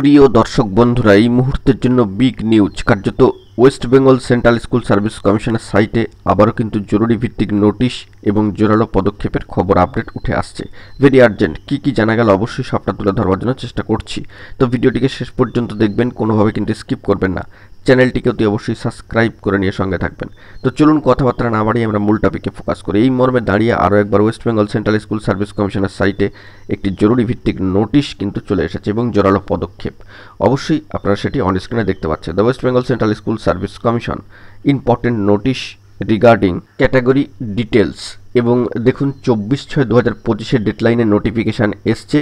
প্রিয় দর্শক বন্ধুরা, এই মুহূর্তের জন্য বিগ নিউজ। কার্যত West Bengal central school service কমিশনের সাইটে আবারও কিন্তু জরুরি ভিত্তিক নোটিশ এবং জোরালো পদক্ষেপের খবর আপডেট উঠে আসছে। Very urgent. কি জানা গেল অবশ্যই সবটা তুলে ধরবার জন্য চেষ্টা করছি। তো ভিডিওটিকে শেষ পর্যন্ত দেখবেন, কোনোভাবে কিন্তু স্কিপ করবেন না। চ্যানেলটিকে অতি অবশ্যই সাবস্ক্রাইব করে নিয়ে সঙ্গে থাকবেন। তো চলুন কথাবার্তা না বাড়িয়ে আমরা মূল টপিকে ফোকাস করি। এই মর্মে দাঁড়িয়ে আরও একবার West Bengal central school service কমিশনের সাইটে একটি জরুরি ভিত্তিক নোটিশ কিন্তু চলে এসেছে এবং জোরালো পদক্ষেপ। অবশ্যই আপনারা সেটি অন স্ক্রিনে দেখতে পাচ্ছেন। The West Bengal central school service commission important notice regarding category details. এবং দেখুন 24/6/2025 ডেডলাইনের নোটিফিকেশান এসছে।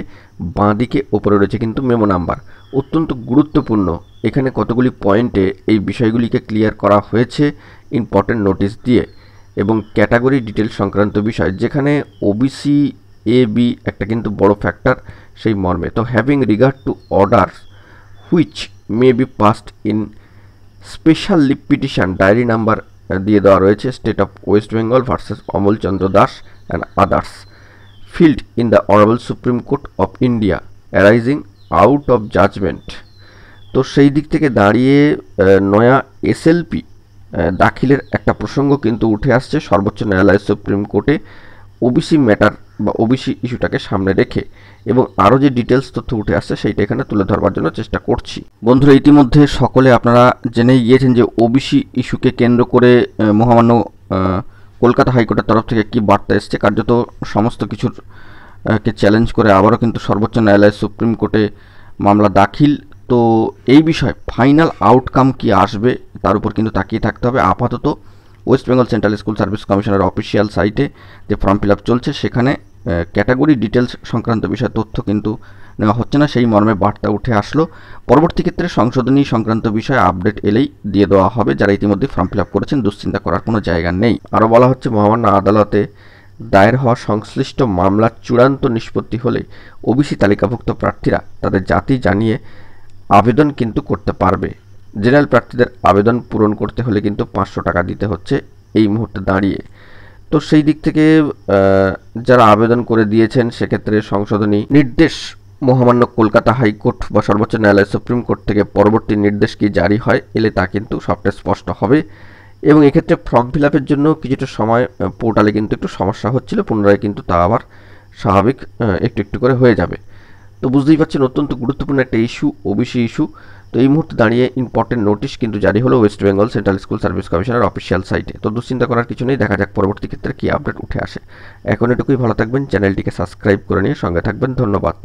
বাঁদিকে ওপরে রয়েছে কিন্তু মেমো নাম্বার। অত্যন্ত গুরুত্বপূর্ণ, এখানে কতগুলি পয়েন্টে এই বিষয়গুলিকে ক্লিয়ার করা হয়েছে ইম্পর্টেন্ট নোটিশ দিয়ে। এবং ক্যাটাগরি ডিটেলস সংক্রান্ত বিষয়, যেখানে ওবিসি এ বি একটা কিন্তু বড় ফ্যাক্টর সেই মর্মে। তো having regard to order which may be passed in special leave petition, diary number দিয়ে দেওয়া রয়েছে state of West Bengal versus Amal Chandra Das and others, filed in the honourable Supreme Court of India arising out of judgment. তো সেই দিক থেকে দাঁড়িয়ে নয়া SLP দাখিলের একটা প্রসঙ্গ কিন্তু উঠে আসছে সর্বোচ্চ ন্যায়ালয় সুপ্রিম কোর্টে ওবিসি ম্যাটার বা ওবিসি ইস্যুটাকে সামনে রেখে। এবং আরও যে ডিটেলস তথ্য উঠে আসছে সেইটা এখানে তুলে ধরবার জন্য চেষ্টা করছি। বন্ধুরা, ইতিমধ্যে সকলে আপনারা জেনেই গিয়েছেন যে ওবিসি ইস্যুকে কেন্দ্র করে মহামান্য কলকাতা হাইকোর্টের তরফ থেকে কী বার্তা এসছে। কার্যত সমস্ত কিছুর কে চ্যালেঞ্জ করে আবারও কিন্তু সর্বোচ্চ ন্যায়ালয় সুপ্রিম কোর্টে মামলা দাখিল। তো এই বিষয়ে ফাইনাল আউটকাম কি আসবে তার উপর কিন্তু তাকিয়ে থাকতে হবে। আপাতত West Bengal central school service কমিশনের অফিসিয়াল সাইটে যে ফর্ম ফিল আপ চলছে সেখানে ক্যাটাগরি ডিটেলস সংক্রান্ত বিষয়ে তথ্য কিন্তু নেওয়া হচ্ছে না, সেই মর্মে বার্তা উঠে আসলো। পরবর্তী ক্ষেত্রে সংশোধনী সংক্রান্ত বিষয়ে আপডেট এলেই দিয়ে দেওয়া হবে। যারা ইতিমধ্যে ফর্ম ফিল আপ করেছেন দুশ্চিন্তা করার কোনো জায়গা নেই। আরও বলা হচ্ছে, মহামান্য আদালতে দায়ের হওয়া সংশ্লিষ্ট মামলার চূড়ান্ত নিষ্পত্তি হলে ওবিসি তালিকাভুক্ত প্রার্থীরা তাদের জাতি জানিয়ে আবেদন কিন্তু করতে পারবে। জেনারেল প্রার্থীদের আবেদন পূরণ করতে হলে কিন্তু 500 টাকা দিতে হচ্ছে এই মুহূর্তে দাঁড়িয়ে। তো সেই দিক থেকে যারা আবেদন করে দিয়েছেন সেক্ষেত্রে সংশোধনী নির্দেশ মহামান্য কলকাতা হাইকোর্ট বা সর্বোচ্চ ন্যায়ালয় সুপ্রিম কোর্ট থেকে পরবর্তী নির্দেশ কি জারি হয় এলে তা কিন্তু সবটা স্পষ্ট হবে। এবং এক্ষেত্রে ফর্ম ফিল আপের জন্য কিছুটা সময় পোর্টালে কিন্তু একটু সমস্যা হচ্ছিল, পুনরায় কিন্তু তা আবার স্বাভাবিক একটু করে হয়ে যাবে। তো বুঝতেই পারছেন অত্যন্ত গুরুত্বপূর্ণ একটা ইস্যু, ওবিসি ইস্যু। তো এই মুহূর্তে দাঁড়িয়ে ইম্পর্টেন্ট নোটিশ কিন্তু জারি হলো West Bengal central school service কমিশনের অফিসিয়াল সাইটে। তো দুশ্চিন্তা করার কিছু নেই, দেখা যাক পরবর্তী ক্ষেত্রে কী আপডেট উঠে আসে। এখন এটুকুই, ভালো থাকবেন, চ্যানেলটিকে সাবস্ক্রাইব করে নিয়ে সঙ্গে থাকবেন। ধন্যবাদ।